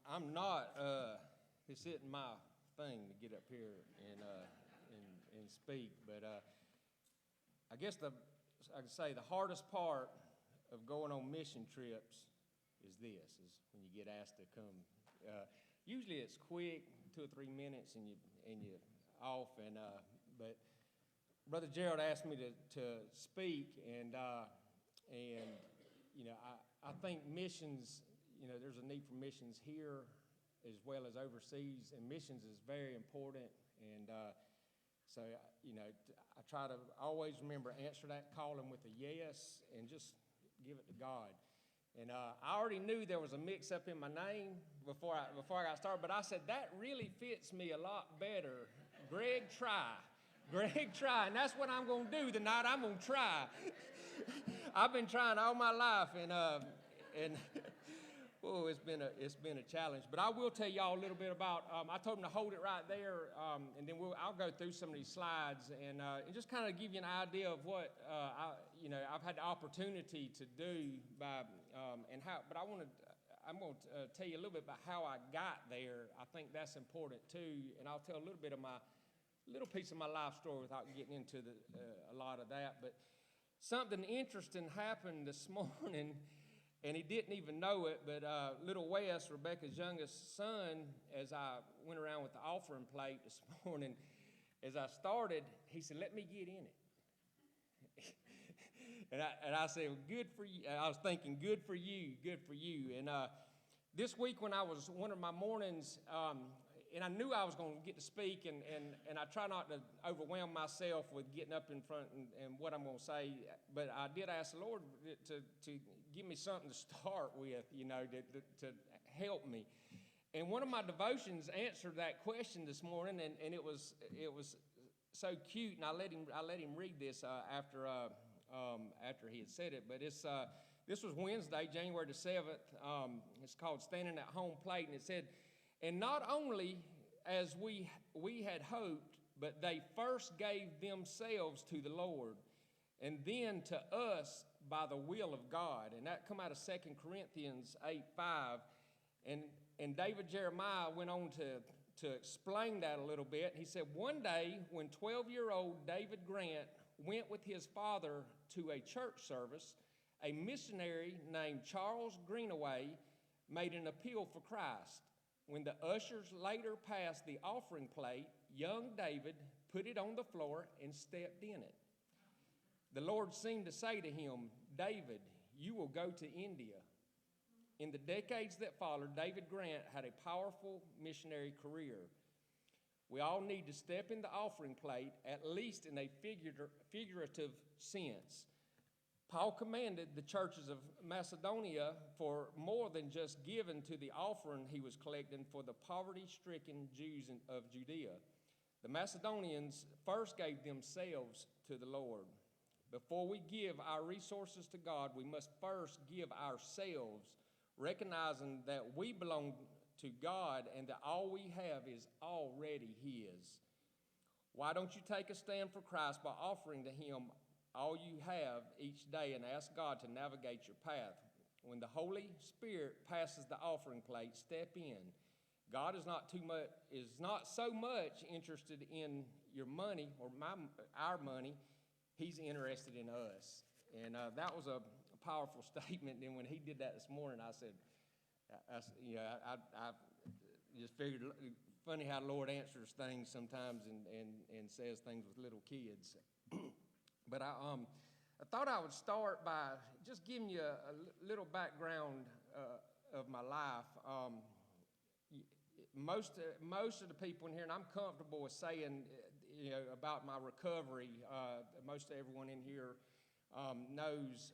I'm not. It's not my thing to get up here and speak, but I guess I could say the hardest part of going on mission trips is when you get asked to come. Usually it's quick, 2 or 3 minutes, and you off. But Brother Gerald asked me to speak, and I think missions. There's a need for missions here as well as overseas, and missions is very important. And so, I try to always remember answer that calling with a yes and just give it to God. And I already knew there was a mix-up in my name before I got started, but I said, that really fits me a lot better. Greg Try. Greg Try. And that's what I'm going to do tonight. I'm going to try. I've been trying all my life, and it's been a challenge. But I will tell y'all a little bit about. I told him to hold it right there, and then I'll go through some of these slides and just kind of give you an idea of what I've had the opportunity to do by and how. But I'm going to tell you a little bit about how I got there. I think that's important too, and I'll tell a little bit of my little piece of my life story without getting into a lot of that. But something interesting happened this morning. And he didn't even know it, but little Wes, Rebecca's youngest son, as I went around with the offering plate this morning, as I started, he said, "Let me get in it." and I said, well, "Good for you." I was thinking, "Good for you, good for you." And this week when I was one of my mornings, and I knew I was going to get to speak, and I try not to overwhelm myself with getting up in front and what I'm going to say, but I did ask the Lord to give me something to start with, to help me. And one of my devotions answered that question this morning, and it was so cute, and I let him read this after he had said it. But this was Wednesday, January the 7th. It's called Standing at Home Plate, and it said, "And not only as we had hoped, but they first gave themselves to the Lord, and then to us by the will of God." And that come out of 2 Corinthians 8:5. And David Jeremiah went on to explain that a little bit. He said, "One day when 12-year-old David Grant went with his father to a church service, a missionary named Charles Greenaway made an appeal for Christ. When the ushers later passed the offering plate, young David put it on the floor and stepped in it. The Lord seemed to say to him, 'David, you will go to India.' In the decades that followed, David Grant had a powerful missionary career. We all need to step in the offering plate, at least in a figurative sense. Paul commanded the churches of Macedonia for more than just giving to the offering he was collecting for the poverty-stricken Jews of Judea. The Macedonians first gave themselves to the Lord. Before we give our resources to God, we must first give ourselves, recognizing that we belong to God and that all we have is already His. Why don't you take a stand for Christ by offering to Him all you have each day and ask God to navigate your path? When the Holy Spirit passes the offering plate, step in. God is not so much interested in your money or our money. He's interested in us. And that was a powerful statement. And when he did that this morning, I said, I just figured, funny how the Lord answers things sometimes and says things with little kids. But I thought I would start by just giving you a little background of my life. Most of the people in here, and I'm comfortable with saying, about my recovery. Most everyone in here knows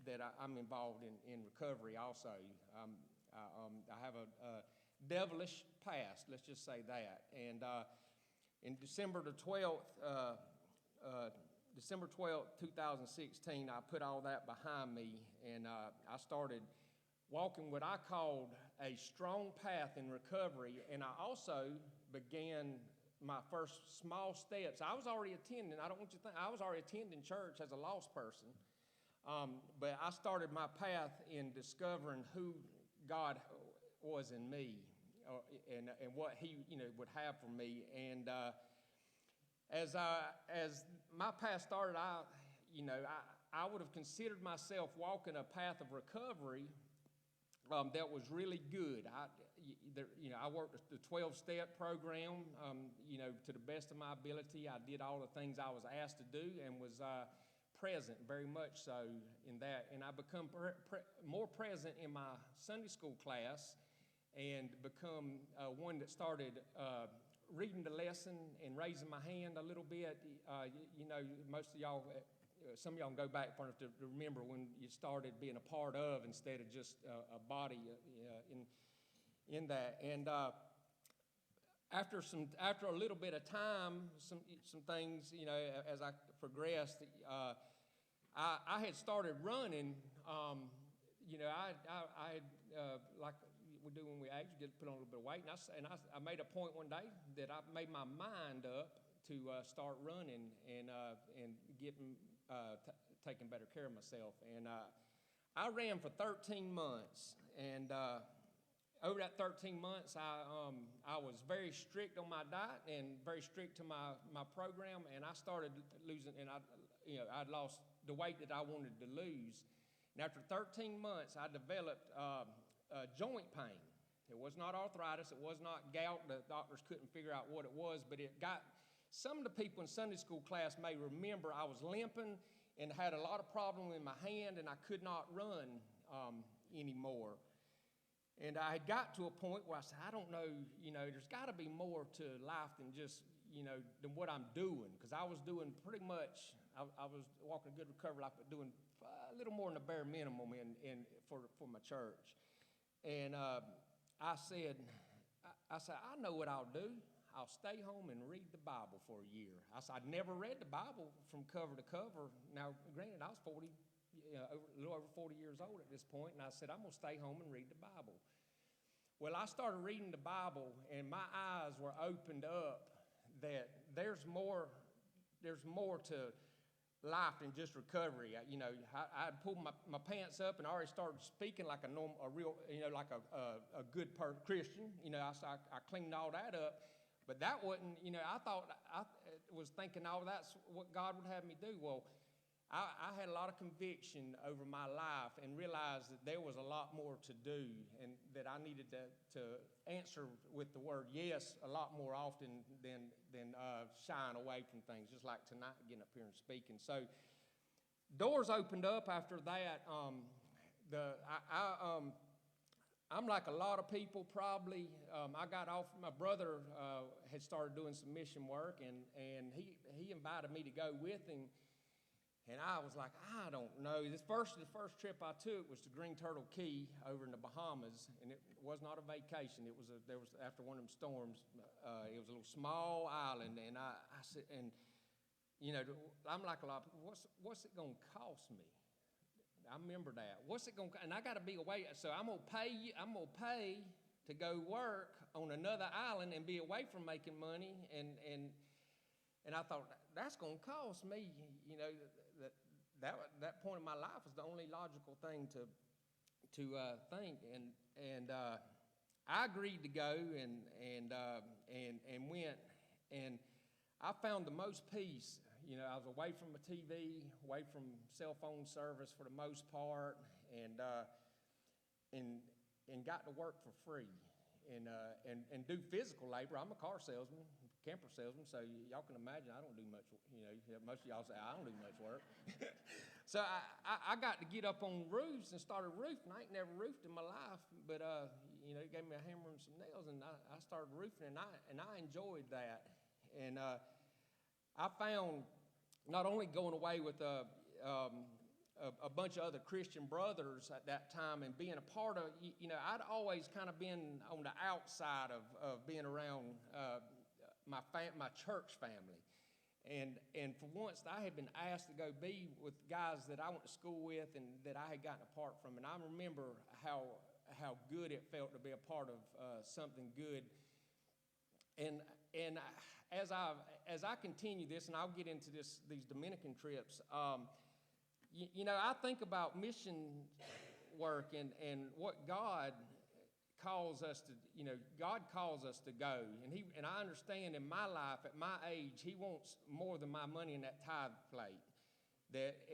that I'm involved in recovery also. I have a devilish past, let's just say that. And in December 12th, 2016, I put all that behind me, and I started walking what I called a strong path in recovery, and I also began my first small steps. I was already attending, I don't want you to think, I was already attending church as a lost person, but I started my path in discovering who God was in me, and what He would have for me. And as my path started, I would have considered myself walking a path of recovery that was really good. I worked the 12-step program, to the best of my ability. I did all the things I was asked to do and was present, very much so in that. And I become more present in my Sunday school class and become one that started reading the lesson and raising my hand a little bit. Most of y'all, some of y'all can go back far enough to remember when you started being a part of instead of just a body in that. And after a little bit of time, some things, as I progressed, I had started running. I had like we do when we age, get put on a little bit of weight, and I made a point one day that I made my mind up to start running and getting taking better care of myself. And I ran for 13 months, and over that 13 months, I was very strict on my diet and very strict to my program, and I started losing, and I'd lost the weight that I wanted to lose. And after 13 months, I developed joint pain. It was not arthritis. It was not gout. The doctors couldn't figure out what it was, but it got. Some of the people in Sunday school class may remember I was limping and had a lot of problem in my hand, and I could not run anymore. And I had got to a point where I said, I don't know, there's got to be more to life than just, than what I'm doing. Because I was doing pretty much, I was walking a good recovery life, but doing a little more than the bare minimum for my church. And I said, I know what I'll do. I'll stay home and read the Bible for a year. I said, I'd never read the Bible from cover to cover. Now, granted, I was a little over 40 years old at this point, and I said, I'm going to stay home and read the Bible. Well, I started reading the Bible, and my eyes were opened up that there's more to life than just recovery. I'd pulled my pants up and I already started speaking like a good Christian. I cleaned all that up. But that wasn't, I thought, I was thinking, that's what God would have me do. Well, I had a lot of conviction over my life and realized that there was a lot more to do and that I needed to answer with the word yes a lot more often than shying away from things, just like tonight getting up here and speaking. So doors opened up after that. I'm like a lot of people probably. I got off. My brother had started doing some mission work, and he invited me to go with him. And I was like, I don't know. The first trip I took was to Green Turtle Key over in the Bahamas, and it was not a vacation. There was after one of them storms. It was a little small island, and I said, and I'm like a lot of people. What's it gonna cost me? I remember that. What's it gonna? And I got to be away. So I'm gonna pay to go work on another island and be away from making money, and I thought that's gonna cost me. That point in my life was the only logical thing to think, and I agreed to go and went, and I found the most peace. I was away from the TV, away from cell phone service for the most part, and got to work for free and do physical labor. I'm a car salesman, camper salesman, so y'all can imagine I don't do much. Most of y'all say I don't do much work. So I got to get up on roofs and started roofing. I ain't never roofed in my life, but he gave me a hammer and some nails, and I started roofing, and I enjoyed that. And I found not only going away with a bunch of other Christian brothers at that time and being a part of, I'd always kind of been on the outside of being around my church family. And for once, I had been asked to go be with guys that I went to school with and that I had gotten apart from. And I remember how good it felt to be a part of something good. And as I continue this, and I'll get into these Dominican trips, I think about mission work and what God calls us to, God calls us to go. And I understand in my life, at my age, He wants more than my money in that tithe plate.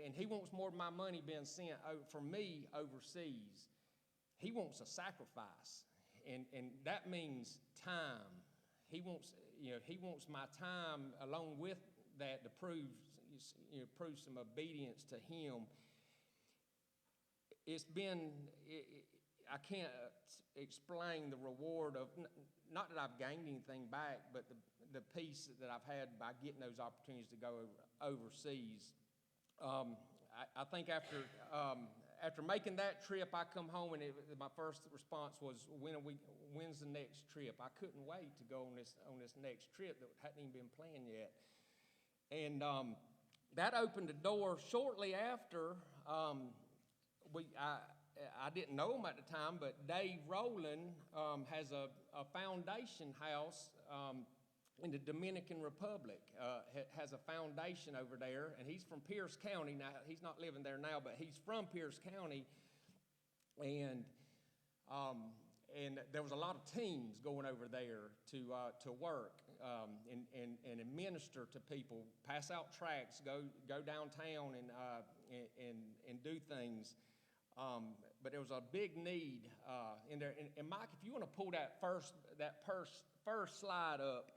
And He wants more than my money being sent for me overseas. He wants a sacrifice. And that means time. He wants my time along with that to prove some obedience to Him. I can't explain the reward of, not that I've gained anything back, but the peace that I've had by getting those opportunities to go overseas. I think after making that trip, I come home and my first response was, when's the next trip? I couldn't wait to go on this next trip that hadn't even been planned yet. And that opened the door. Shortly after, I didn't know him at the time, but Dave Rowland has a foundation house in the Dominican Republic. Has a foundation over there, and he's from Pierce County. Now, he's not living there now, but he's from Pierce County. And there was a lot of teams going over there to work and administer to people, pass out tracts, go downtown and do things. But there was a big need in there. And Mike, if you want to pull that first slide up,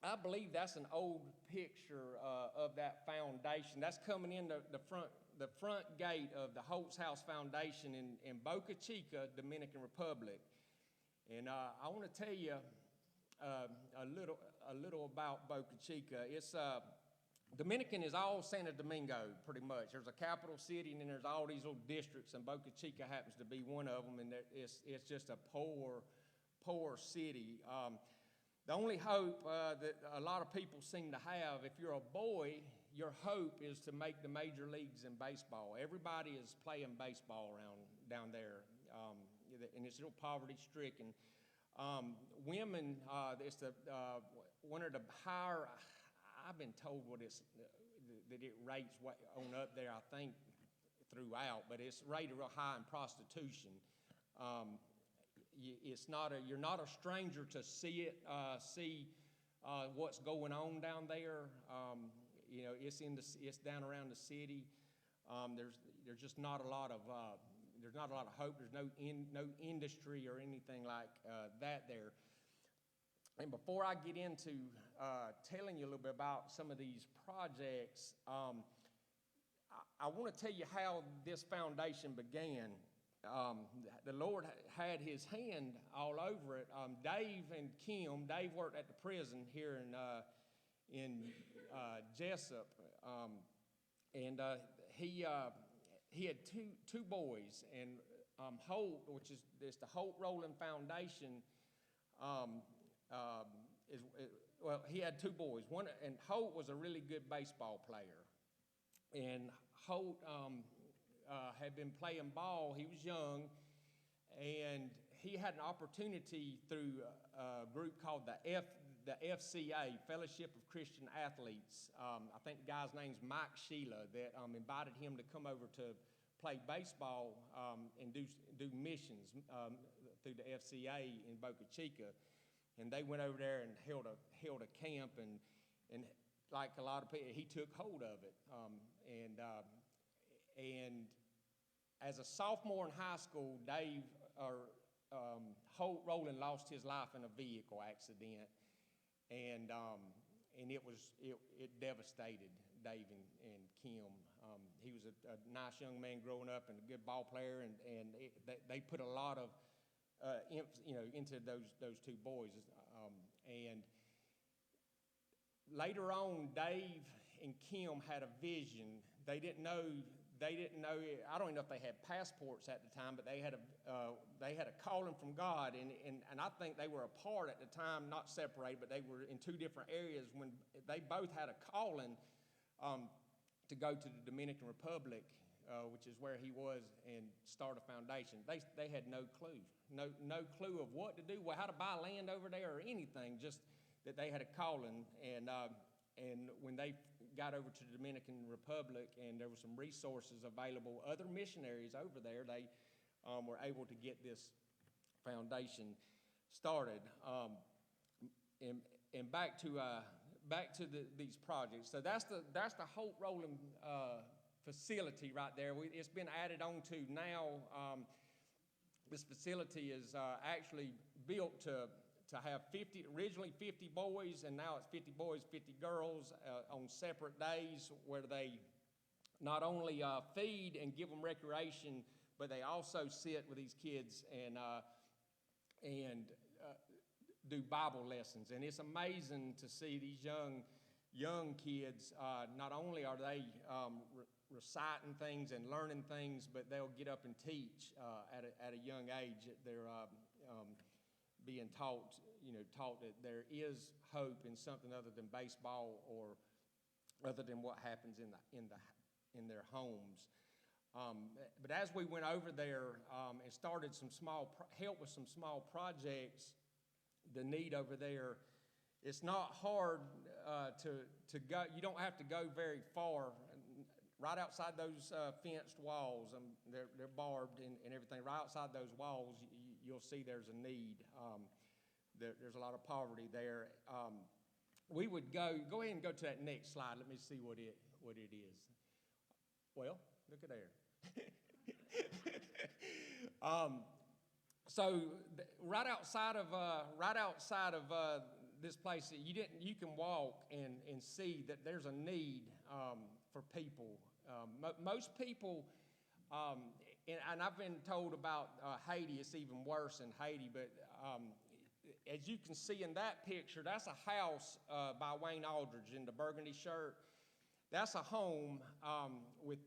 I believe that's an old picture of that foundation. That's coming in the front gate of the Holtz House Foundation in Boca Chica, Dominican Republic. And I want to tell you a little about Boca Chica. It's Dominican is all Santo Domingo, pretty much. There's a capital city, and then there's all these little districts, and Boca Chica happens to be one of them, and it's just a poor city. The only hope that a lot of people seem to have, if you're a boy, your hope is to make the major leagues in baseball. Everybody is playing baseball down there, and it's real poverty-stricken. Women, it's one of the higher. I've been told that it rates on up there, I think, throughout, but it's rated real high in prostitution. You're not a stranger to see what's going on down there. It's down around the city. There's just not a lot of hope. There's no industry or anything like that there. And before I get into telling you a little bit about some of these projects, I want to tell you how this foundation began. The Lord had His hand all over it. Dave and Kim, Dave worked at the prison here in Jessup, and he had two boys, and Holt, which is the Holt Rowland Foundation. He had two boys. And Holt was a really good baseball player. And Holt had been playing ball. He was young, and he had an opportunity through a group called the FCA, Fellowship of Christian Athletes. I think the guy's name's Mike Sheila, that invited him to come over to play baseball and do missions through the FCA in Boca Chica. And they went over there and held a camp, and like a lot of people, he took hold of it. And as a sophomore in high school, Holt Rowland lost his life in a vehicle accident, and it devastated Dave and Kim. He was a nice young man growing up and a good ball player, and they put a lot of into those two boys. And later on, Dave and Kim had a vision. They didn't know. I don't even know if they had passports at the time, but they had a calling from God, and I think they were apart at the time, not separated, but they were in two different areas when they both had a calling to go to the Dominican Republic, which is where he was, and start a foundation. They had no clue. No clue of what to do, how to buy land over there or anything, just that they had a calling. And when they got over to the Dominican Republic and there were some resources available, other missionaries over there, they were able to get this foundation started. And back to these projects. So that's the Hope Rolling facility right there. It's been added on to now. This facility is actually built to have originally 50 boys, and now it's 50 boys, 50 girls on separate days where they not only feed and give them recreation, but they also sit with these kids and do Bible lessons. And it's amazing to see these young kids. Not only are they reciting things and learning things, but they'll get up and teach at a young age. They're being taught that there is hope in something other than baseball or other than what happens in their homes. But as we went over there and started help with some small projects, the need over there, it's not hard to go. You don't have to go very far. Right outside those fenced walls, they're barbed and everything. Right outside those walls, you'll see there's a need. There's a lot of poverty there. We would go ahead and go to that next slide. Let me see what it is. Well, look at there. So right outside of this place, you can walk and see that there's a need for people. Most people, and I've been told about Haiti. It's even worse in Haiti. But as you can see in that picture, that's a house by Wayne Aldridge in the burgundy shirt. That's a home with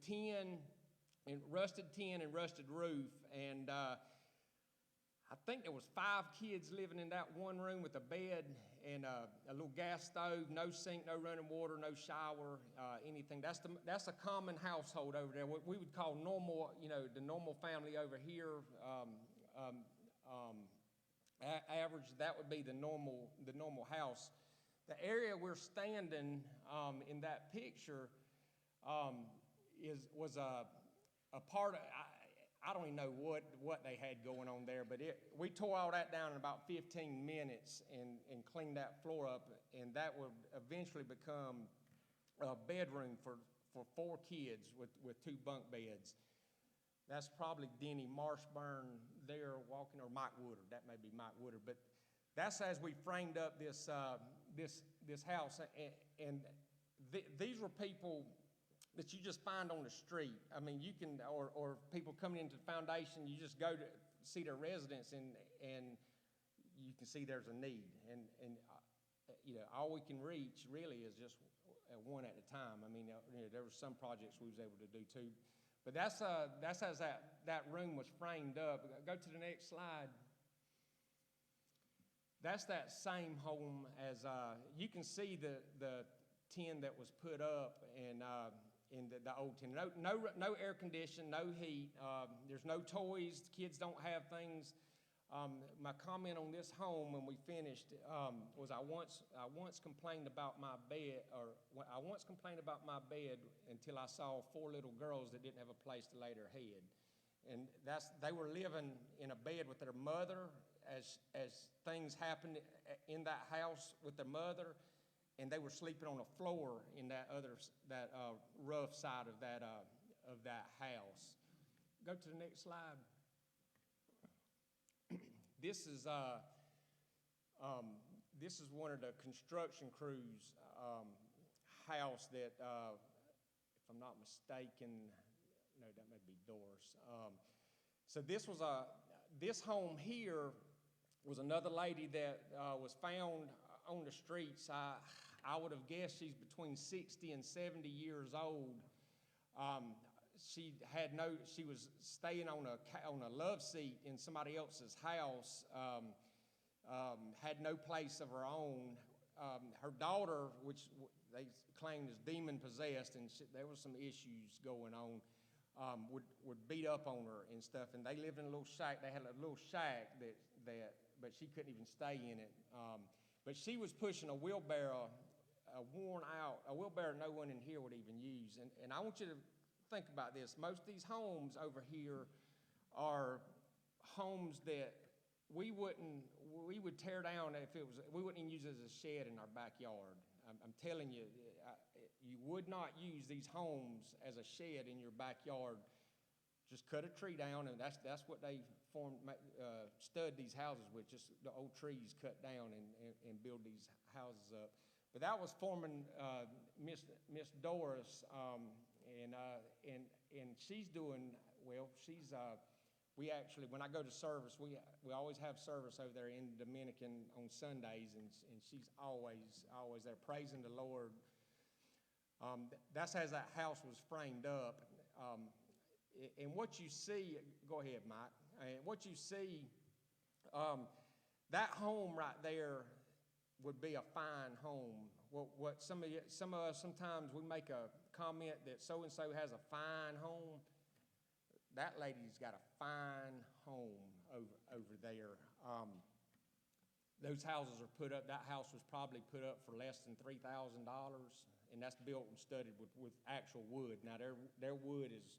rusted tin and rusted roof, and I think there was 5 kids living in that one room with a bed and a little gas stove, no sink, no running water, no shower, anything. That's a common household over there. What we would call normal, the normal family over here. Average, that would be the normal house. The area we're standing in that picture was a part of. I don't even know what they had going on there, but we tore all that down in about 15 minutes and cleaned that floor up, and that would eventually become a bedroom for 4 kids with 2 bunk beds. That's probably Denny Marshburn there walking, or Mike Woodard. That may be Mike Woodard, but that's as we framed up this house, and these were people that you just find on the street. I mean, you can, or people coming into the foundation, you just go to see their residence and you can see there's a need. And all we can reach really is just one at a time. I mean, there were some projects we was able to do too. But that's as that room was framed up. Go to the next slide. That's that same home as, you can see the tin that was put up and in the old tin. No air conditioning, no heat. There's no toys. Kids don't have things. My comment on this home when we finished was I once complained about my bed, until I saw 4 little girls that didn't have a place to lay their head, and they were living in a bed with their mother as things happened in that house with their mother. And they were sleeping on the floor in that rough side of that house. Go to the next slide. This is one of the construction crews' house that, if I'm not mistaken, no, that may be Doris. So this home here was another lady that was found on the streets. I would have guessed she's between 60 and 70 years old. She was staying on a love seat in somebody else's house. Had no place of her own. Her daughter, which they claimed is demon possessed, and there was some issues going on, would beat up on her and stuff. And they lived in a little shack. They had a little shack but she couldn't even stay in it. But she was pushing a wheelbarrow, worn out, a wheelbarrow no one in here would even use. And I want you to think about this. Most of these homes over here are homes that we would tear down if it was, we wouldn't even use it as a shed in our backyard. I'm telling you, you would not use these homes as a shed in your backyard. Just cut a tree down, and that's what they stud these houses with, just the old trees cut down and build these houses up. But that was forming Miss Doris, and she's doing well. She's we actually, when I go to service, we always have service over there in Dominican on Sundays, and she's always there praising the Lord. That's as that house was framed up. And what you see, go ahead, Mike. And what you see, that home right there would be a fine home. What some of us sometimes we make a comment that so and so has a fine home. That lady's got a fine home over there. Those houses are put up. That house was probably put up for less than $3,000, and that's built and studded with actual wood. Now their wood is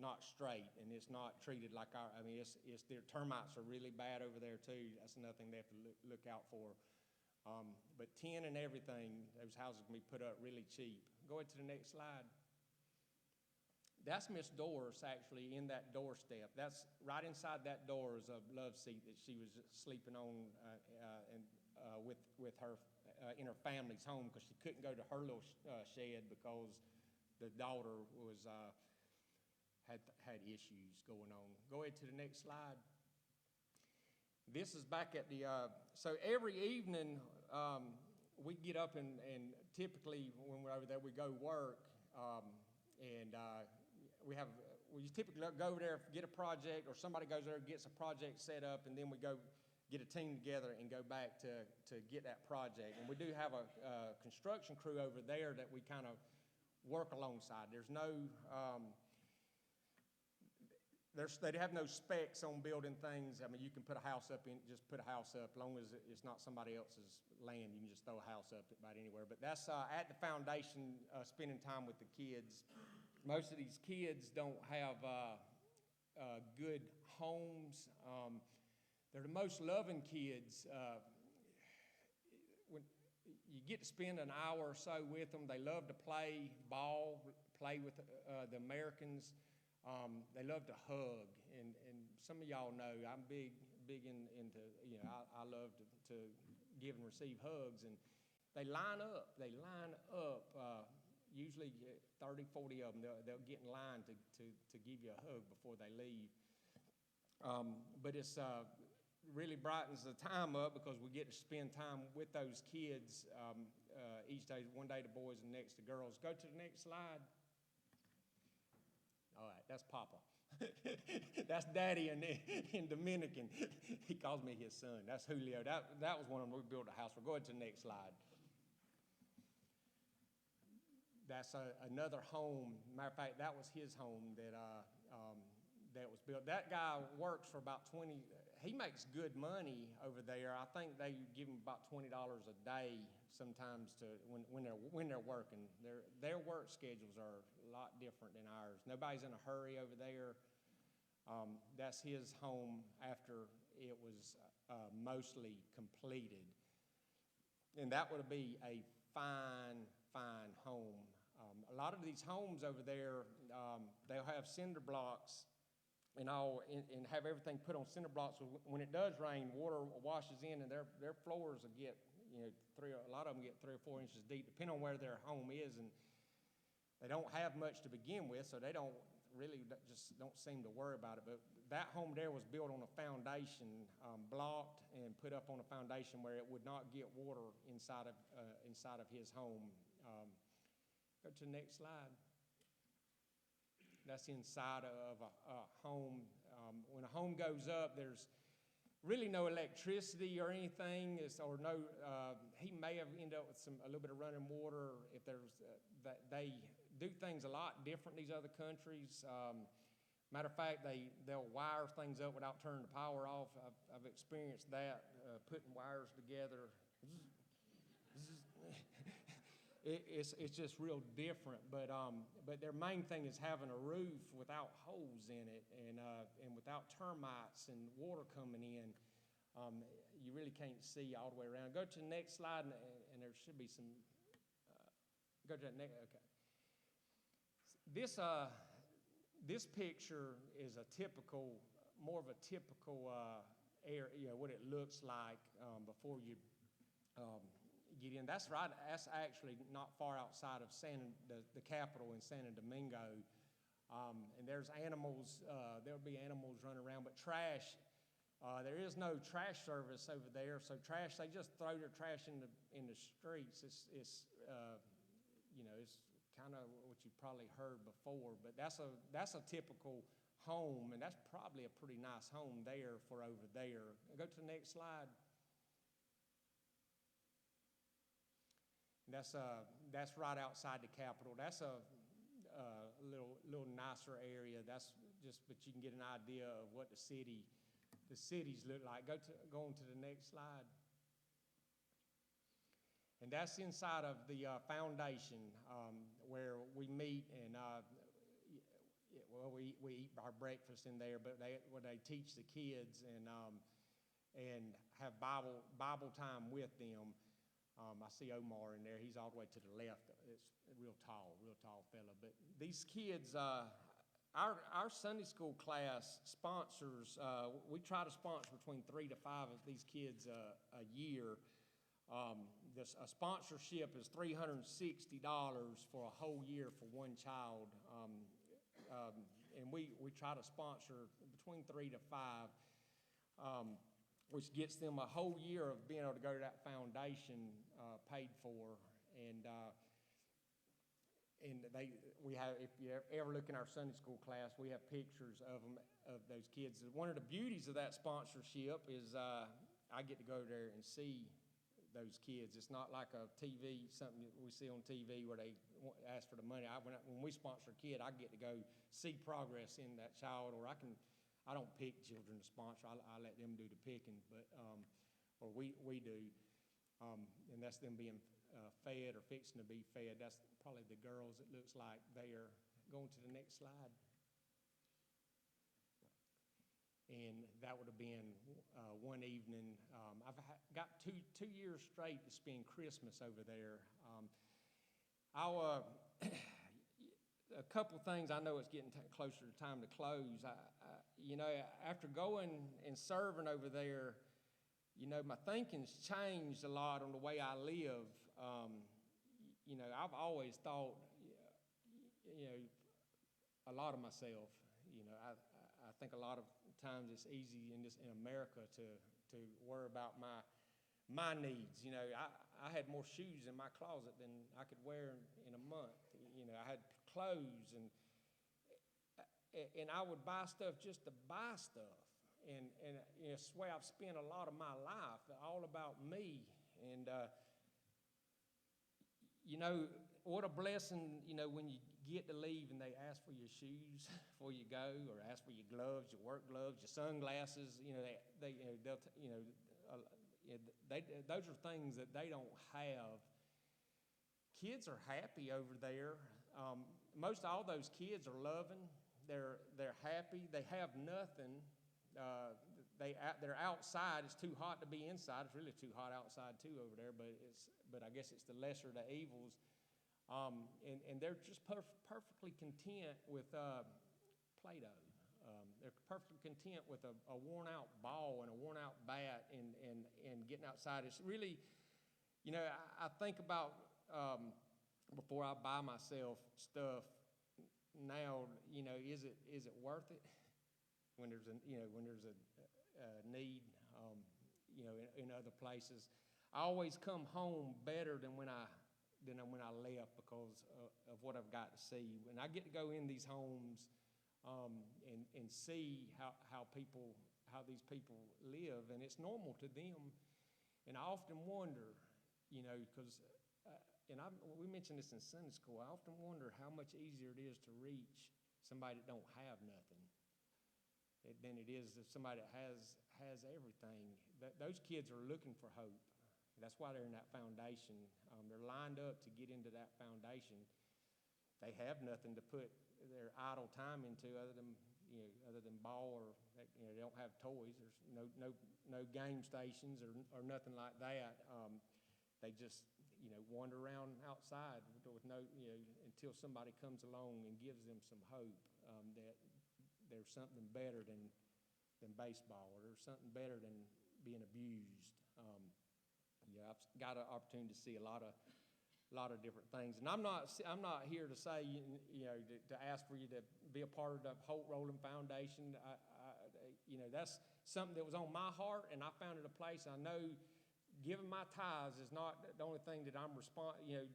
not straight, and it's not treated like our. I mean, it's their termites are really bad over there too. That's another thing they have to look out for. But tin and everything, those houses can be put up really cheap. Go ahead to the next slide. That's Miss Doris actually in that doorstep. That's right inside that door is a love seat that she was sleeping on with her in her family's home, because she couldn't go to her little shed because the daughter was had issues going on. Go ahead to the next slide. This is back at the so every evening we get up and typically when we're over there we go work and we typically go over there, get a project, or somebody goes there and gets a project set up, and then we go get a team together and go back to get that project. And we do have a construction crew over there that we kind of work alongside. There's no they have no specs on building things. I mean, you can put a house up just put a house up, as long as it's not somebody else's land. You can just throw a house up about anywhere. But that's at the foundation, spending time with the kids. Most of these kids don't have good homes. They're the most loving kids. When you get to spend an hour or so with them, they love to play ball, play with the Americans. They love to hug, and some of y'all know I'm big into, you know, I love to give and receive hugs, and they line up. Usually 30, 40 of them, they'll get in line to give you a hug before they leave. But it's really brightens the time up because we get to spend time with those kids each day. One day the boys and next the girls. Go to the next slide. All right, that's Papa. That's Daddy in Dominican. He calls me his son. That's Julio. That was one of them we built a house for. Go ahead to the next slide. That's another home. Matter of fact, that was his home that was built. That guy works for about 20. He makes good money over there. I think they give him about $20 a day sometimes when they're working. Their work schedules are a lot different than ours. Nobody's in a hurry over there. That's his home after it was mostly completed, and that would be a fine home. A lot of these homes over there, they'll have cinder blocks and have everything put on cinder blocks. So when it does rain, water washes in, and their floors will get, you know, a lot of them get 3 or 4 inches deep, depending on where their home is, and they don't have much to begin with, so they don't seem to worry about it. But that home there was built on a foundation, blocked and put up on a foundation where it would not get water inside of his home. Go to the next slide. That's inside of a home. When a home goes up, there's really no electricity or anything. He may have ended up with a little bit of running water. If there's they do things a lot different in these other countries. Matter of fact, they'll wire things up without turning the power off. I've experienced that, putting wires together. It's just real different, but their main thing is having a roof without holes in it and without termites and water coming in. You really can't see all the way around. Go to the next slide, and there should be some. Go to that next. Okay. This picture is more of a typical area, what it looks like before you get in. That's right. That's actually not far outside of the capital in Santo Domingo. And there's animals. There'll be animals running around, but trash. There is no trash service over there, so trash. They just throw their trash in the streets. It's kind of what you probably heard before, but that's a typical home, and that's probably a pretty nice home there for over there. Go to the next slide. That's right outside the Capitol. That's a little nicer area. That's just, but you can get an idea of what the cities look like. Go on to the next slide. And that's inside of the foundation where we meet, and we eat our breakfast in there. But where they teach the kids and have Bible time with them. I see Omar in there. He's all the way to the left. It's a real tall fella. But these kids, our Sunday school class sponsors. We try to sponsor between 3 to 5 of these kids a year. A sponsorship is $360 for a whole year for one child, and we try to sponsor between 3 to 5, which gets them a whole year of being able to go to that foundation paid for. And we have, if you ever look in our Sunday school class, we have pictures of them, of those kids. One of the beauties of that sponsorship is I get to go there and see those kids. It's not like a TV, something that we see on TV where they ask for the money. When we sponsor a kid, I get to go see progress in that child, or I don't pick children to sponsor. I let them do the picking, but or we do, and that's them being fed or fixing to be fed. That's probably the girls, it looks like there. Going to the next slide. And that would have been one evening. I've got two years straight to spend Christmas over there. A couple things. I know it's getting closer to time to close. After going and serving over there, my thinking's changed a lot on the way I live. I've always thought, a lot of myself. I think a lot of times it's easy in America to worry about my needs. I had more shoes in my closet than I could wear in a month. I had clothes, and I would buy stuff just to buy stuff. And it's the way I've spent a lot of my life, all about me. And what a blessing, when you get to leave and they ask for your shoes before you go, or ask for your gloves, your work gloves, your sunglasses. Those are things that they don't have. Kids are happy over there. Most all those kids are loving. They're happy. They have nothing. They're outside. It's too hot to be inside. It's really too hot outside too over there. But I guess it's the lesser of the evils. And they're just perfectly content with Play-Doh. They're perfectly content with a worn-out ball and a worn-out bat and getting outside. It's really, I think about before I buy myself stuff now. Is it worth it when there's a need? In other places, I always come home better than when I left because of what I've got to see. And I get to go in these homes and see how these people live, and it's normal to them. And I often wonder, because we mentioned this in Sunday school. I often wonder how much easier it is to reach somebody that don't have nothing than it is if somebody that has everything. Those kids are looking for hope. That's why they're in that foundation. They're lined up to get into that foundation. They have nothing to put their idle time into other than ball, or they don't have toys. There's no game stations or nothing like that. They just, wander around outside with no, until somebody comes along and gives them some hope that there's something better than baseball, or there's something better than being abused. I've got an opportunity to see a lot of different things, and I'm not here to say, to ask for you to be a part of the Holt Rolling Foundation. That's something that was on my heart, and I found it a place. I know giving my tithes is not the only thing that I'm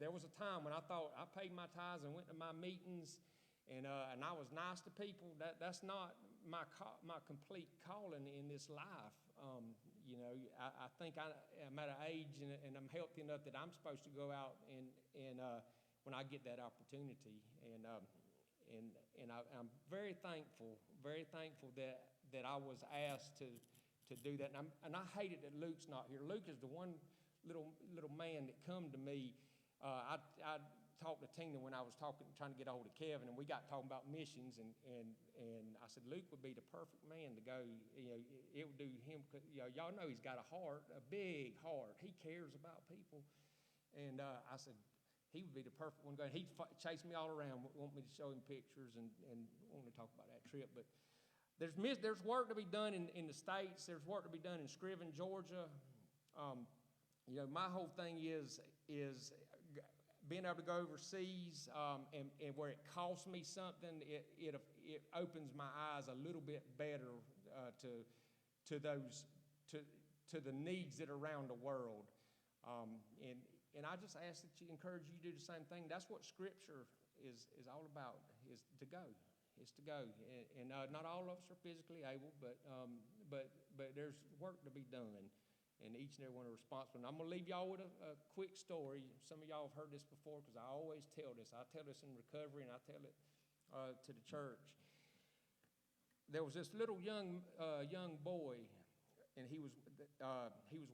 there was a time when I thought I paid my tithes and went to my meetings, and I was nice to people. That's not my complete calling in this life. I think I'm at an age and I'm healthy enough that I'm supposed to go out and when I get that opportunity, and I'm very thankful that I was asked to do that. And I hate it that Luke's not here. Luke is the one little man that come to me. I talked to Tina when I was trying to get a hold of Kevin, and we got talking about missions, and I said Luke would be the perfect man to go. It would do him. Y'all know he's got a heart, a big heart. He cares about people, and I said he would be the perfect one to go. He'd chase me all around, want me to show him pictures, and want to talk about that trip. But there's work to be done in the States. There's work to be done in Scriven, Georgia. My whole thing is being able to go overseas, and where it costs me something, it opens my eyes a little bit better to the needs that are around the world, and I just ask that you encourage you to do the same thing. That's what Scripture is all about, is to go. It's to go, and not all of us are physically able, but there's work to be done. And each and every one are responsible. And I'm going to leave y'all with a quick story. Some of y'all have heard this before because I always tell this. I tell this in recovery, and I tell it to the church. There was this little young boy, and he was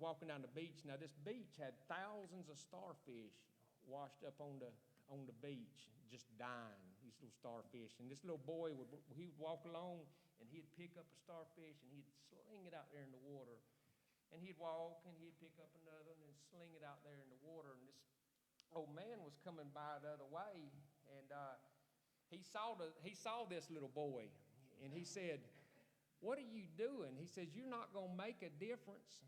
walking down the beach. Now, this beach had thousands of starfish washed up on the beach, just dying, these little starfish. And this little boy would walk along, and he'd pick up a starfish, and he'd sling it out there in the water. And he'd walk, and he'd pick up another one and sling it out there in the water. And this old man was coming by the other way, and he saw this little boy, and he said, "What are you doing?" He says, "You're not going to make a difference."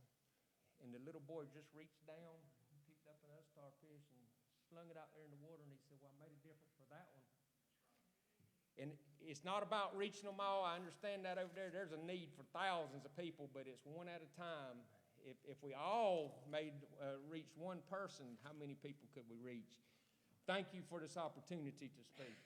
And the little boy just reached down, picked up another starfish, and slung it out there in the water. And he said, "Well, I made a difference for that one." And it's not about reaching them all. I understand that over there. There's a need for thousands of people, but it's one at a time. If we all reach one person, how many people could we reach? Thank you for this opportunity to speak.